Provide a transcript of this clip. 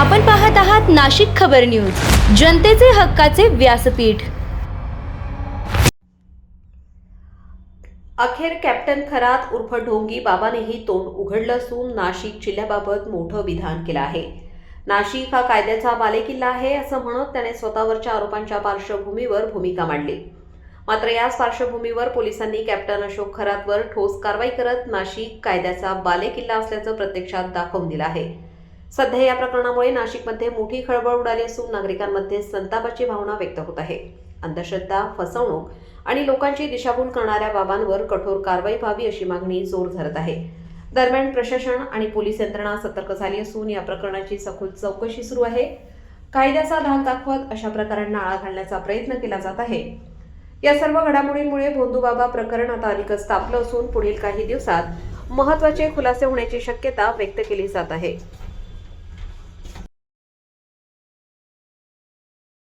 आपण पाहत आहात नाशिक खबर न्यूज, जनतेचे हक्काचे व्यासपीठ। अखेर कॅप्टन खरात उर्फ ढोंगी बाबानेही तोंड उघडलं असून नाशिक जिल्ह्याबाबत मोठं विधान केलं आहे। नाशिक हा कायद्याचा बालेकिल्ला आहे असं म्हणत त्याने स्वतःवरच्या आरोपांच्या पार्श्वभूमीवर भूमिका मांडली। मात्र याच पार्श्वभूमीवर पोलिसांनी कॅप्टन अशोक खरातवर ठोस कारवाई करत नाशिक कायद्याचा बालेकिल्ला असल्याचं प्रत्यक्षात दाखवून दिलं आहे। सध्या या प्रकरणामुळे नाशिकमध्ये मोठी खळबळ उडाली असून नागरिकांमध्ये संतापाची भावना व्यक्त होत आहे। अंधश्रद्धा, फसवणूक आणि लोकांची दिशाभूल करणाऱ्या बाबांवर कठोर कारवाई व्हावी अशी मागणी जोर धरत आहे। दरम्यान प्रशासन आणि पोलीस यंत्रणा सतर्क झाली असून या प्रकरणाची सखोल चौकशी सुरू आहे। कायद्याचा धाक दाखवत अशा प्रकारांना आळा घालण्याचा प्रयत्न केला जात आहे। या सर्व घडामोडींमुळे भोंदूबाबा प्रकरण आता अधिकच तापलं असून पुढील काही दिवसात महत्त्वाचे खुलासे होण्याची शक्यता व्यक्त केली जात आहे।